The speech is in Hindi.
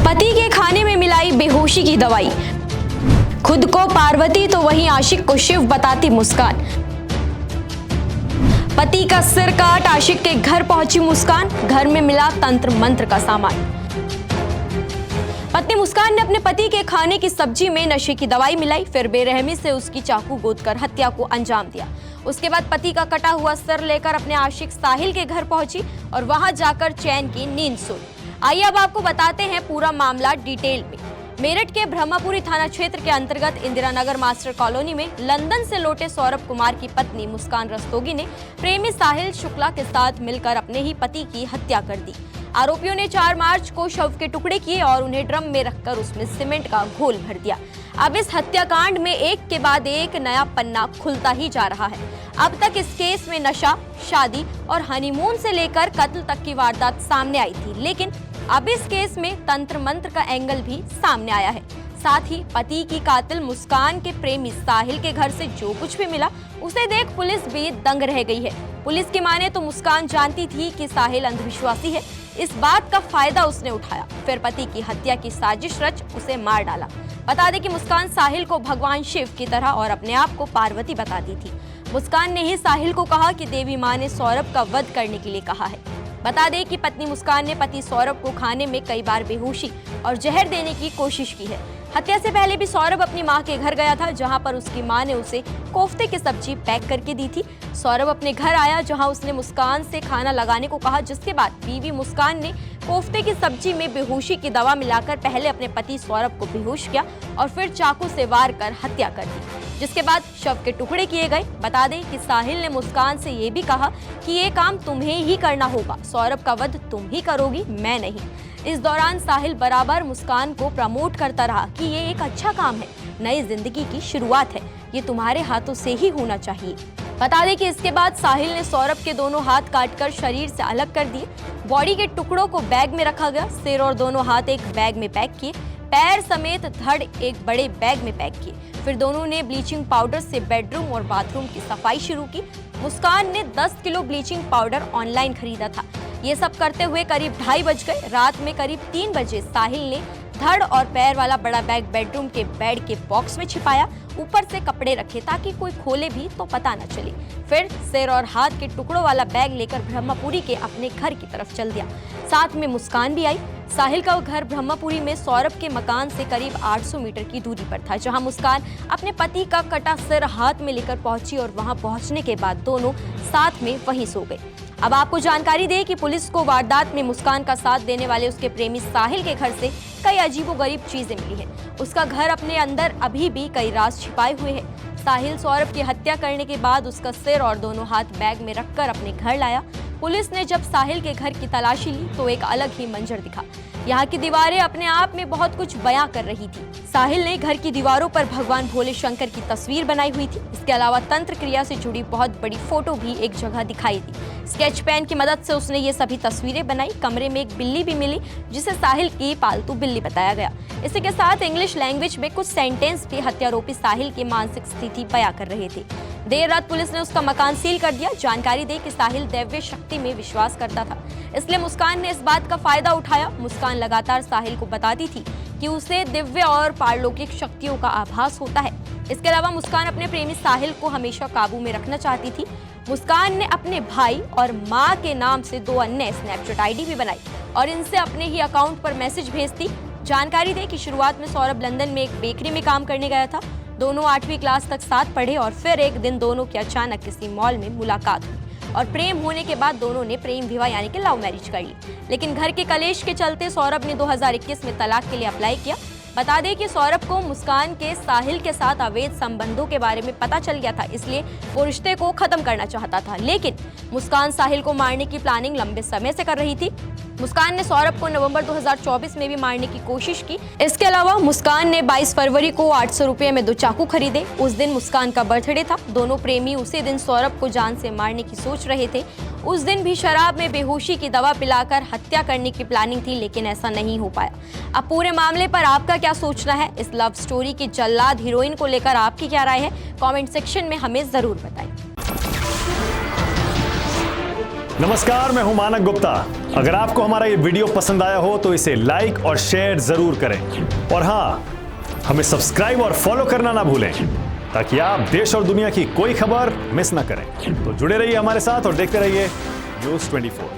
पति के खाने में मिलाई बेहोशी की दवाई, खुद को पार्वती तो वहीं आशिक को शिव बताती मुस्कान। पति का सिर काट आशिक के घर पहुंची मुस्कान, घर में मिला तंत्र मंत्र का सामान। पत्नी मुस्कान ने अपने पति के खाने की सब्जी में नशे की दवाई मिलाई, फिर बेरहमी से उसकी चाकू गोदकर हत्या को अंजाम दिया। उसके बाद पति का कटा हुआ सिर लेकर अपने आशिक साहिल के घर पहुंची और वहां जाकर चैन की नींद सोई। आइए अब आपको बताते हैं पूरा मामला डिटेल में। मेरठ के ब्रह्मपुरी थाना क्षेत्र के अंतर्गत इंदिरा नगर मास्टर कॉलोनी में लंदन से लौटे सौरभ कुमार की पत्नी मुस्कान रस्तोगी ने प्रेमी साहिल शुक्ला के साथ मिलकर अपने ही पति की हत्या कर दी। आरोपियों ने 4 मार्च को शव के टुकड़े किए और उन्हें ड्रम में रखकर उसमें सीमेंट का घोल भर दिया। अब इस हत्याकांड में एक के बाद एक नया पन्ना खुलता ही जा रहा है। अब तक इस केस में नशा, शादी और हनीमून से लेकर कत्ल तक की वारदात सामने आई थी, लेकिन अब इस केस में तंत्र मंत्र का एंगल भी सामने आया है। साथ ही पति की कातिल मुस्कान के प्रेमी साहिल के घर से जो कुछ भी मिला उसे देख पुलिस भी दंग रह गई है। पुलिस की माने तो मुस्कान जानती थी कि साहिल अंधविश्वासी है, इस बात का फायदा उसने उठाया, फिर पति की हत्या की साजिश रच उसे मार डाला। बता दें कि मुस्कान साहिल को भगवान शिव की तरह और अपने आप को पार्वती बताती थी। मुस्कान ने ही साहिल को कहा कि देवी माँ ने सौरभ का वध करने के लिए कहा है। बता दें कि पत्नी मुस्कान ने पति सौरभ को खाने में कई बार बेहोशी और जहर देने की कोशिश की है। हत्या से पहले भी सौरभ अपनी मां के घर गया था, जहां पर उसकी मां ने उसे कोफ्ते की सब्जी पैक करके दी थी। सौरभ अपने घर आया, जहां उसने मुस्कान से खाना लगाने को कहा, जिसके बाद बीवी मुस्कान ने कोफ्ते की सब्जी में बेहोशी की दवा मिलाकर पहले अपने पति सौरभ को बेहोश किया और फिर चाकू से वार कर हत्या कर दी, जिसके बाद शव के टुकड़े किए गए। बता दें कि साहिल ने मुस्कान से ये भी कहा कि ये काम तुम्हें ही करना होगा, सौरभ का वध तुम ही करोगी, मैं नहीं। इस दौरान साहिल बराबर मुस्कान को प्रमोट करता रहा कि ये एक अच्छा काम है, नई जिंदगी की शुरुआत है, ये तुम्हारे हाथों से ही होना चाहिए। बता दें कि इसके बाद साहिल ने सौरभ के दोनों हाथ काटकर शरीर से अलग कर दिए। बॉडी के टुकड़ों को बैग में रखा गया, सिर और दोनों हाथ एक बैग में पैक किए, पैर समेत धड़ एक बड़े बैग में पैक किए। फिर दोनों ने ब्लीचिंग पाउडर से बेडरूम और बाथरूम की सफाई शुरू की। मुस्कान ने 10 किलो ब्लीचिंग पाउडर ऑनलाइन खरीदा था। ये सब करते हुए करीब 2:30 बज गए। रात में करीब 3 बजे साहिल ने धड़ और पैर वाला बड़ा बैग बेडरूम के बेड के बॉक्स में छिपाया, ऊपर से कपड़े रखे ताकि कोई खोले भी तो पता न चले। फिर सिर और हाथ के टुकड़ों वाला बैग लेकर ब्रह्मपुरी के अपने घर की तरफ चल दिया। साथ में मुस्कान भी आई। साहिल का घर ब्रह्मपुरी में सौरभ के मकान से करीब 800 मीटर की दूरी पर था, जहां मुस्कान अपने पति का कटा सिर हाथ में लेकर पहुंची और वहां पहुंचने के बाद दोनों साथ में वहीं सो गए। अब आपको जानकारी दें कि पुलिस को वारदात में मुस्कान का साथ देने वाले उसके प्रेमी साहिल के घर से कई अजीबोगरीब चीजें मिली है। उसका घर अपने अंदर अभी भी कई राज छिपाए हुए हैं। साहिल सौरभ की हत्या करने के बाद उसका सिर और दोनों हाथ बैग में रखकर अपने घर लाया। पुलिस ने जब साहिल के घर की तलाशी ली तो एक अलग ही मंजर दिखा। यहाँ की दीवारें अपने आप में बहुत कुछ बयां कर रही थी। साहिल ने घर की दीवारों पर भगवान भोले शंकर की तस्वीर बनाई हुई थी। इसके अलावा तंत्र क्रिया से जुड़ी बहुत बड़ी फोटो भी एक जगह दिखाई दी। स्केच पेन की मदद से उसने ये सभी तस्वीरें बनाई। कमरे में एक बिल्ली भी मिली, जिसे साहिल की पालतू बिल्ली बताया गया। इसी के साथ इंग्लिश लैंग्वेज में कुछ सेंटेंस भी हत्यारोपी साहिल की मानसिक स्थिति बयां कर रहे थे। देर रात पुलिस ने उसका मकान सील कर दिया। जानकारी दी कि साहिल दैवीय शक्ति में विश्वास करता था, इसलिए मुस्कान ने इस बात का फायदा उठाया। मुस्कान लगातार साहिल को बताती थी कि उसे दिव्य और पारलौकिक शक्तियों का आभास होता है। इसके अलावा मुस्कान अपने प्रेमी साहिल को हमेशा काबू में रखना चाहती थी। मुस्कान ने अपने भाई और मां के नाम से 2 अन्य स्नैपचैट आईडी भी बनाई और इनसे अपने ही अकाउंट पर मैसेज भेजती। जानकारी दें कि शुरुआत में सौरभ लंदन में एक बेकरी में काम करने गया था। दोनों 8वीं क्लास तक साथ पढ़े और फिर एक दिन दोनों की अचानक किसी मॉल में मुलाकात हुई और प्रेम होने के बाद दोनों ने प्रेम विवाह यानी कि लव मैरिज कर ली। लेकिन घर के कलेश के चलते सौरभ ने 2021 में तलाक के लिए अप्लाई किया। बता दें कि सौरभ को मुस्कान के साहिल के साथ अवैध संबंधों के बारे में पता चल गया था, इसलिए वो रिश्ते को खत्म करना चाहता था। लेकिन मुस्कान साहिल को मारने की प्लानिंग लंबे समय से कर रही थी। मुस्कान ने सौरभ को नवंबर 2024 में भी मारने की कोशिश की। इसके अलावा मुस्कान ने 22 फरवरी को 800 रुपये में 2 चाकू खरीदे। उस दिन मुस्कान का बर्थडे था। दोनों प्रेमी उसी दिन सौरभ को जान से मारने की सोच रहे थे। उस दिन भी शराब में बेहोशी की दवा पिलाकर हत्या करने की प्लानिंग थी, लेकिन ऐसा नहीं हो पाया। अब पूरे मामले पर आपका क्या सोचना है? इस लव स्टोरी की जल्लाद हीरोइन को लेकर आपकी क्या राय है? कमेंट सेक्शन में हमें जरूर बताएं। नमस्कार, मैं हूं मानक गुप्ता। अगर आपको हमारा ये वीडियो पसंद आया हो तो इसे लाइक और शेयर जरूर करें और हाँ, हमें सब्सक्राइब और फॉलो करना ना भूलें ताकि आप देश और दुनिया की कोई खबर मिस ना करें। तो जुड़े रहिए हमारे साथ और देखते रहिए न्यूज़ 24।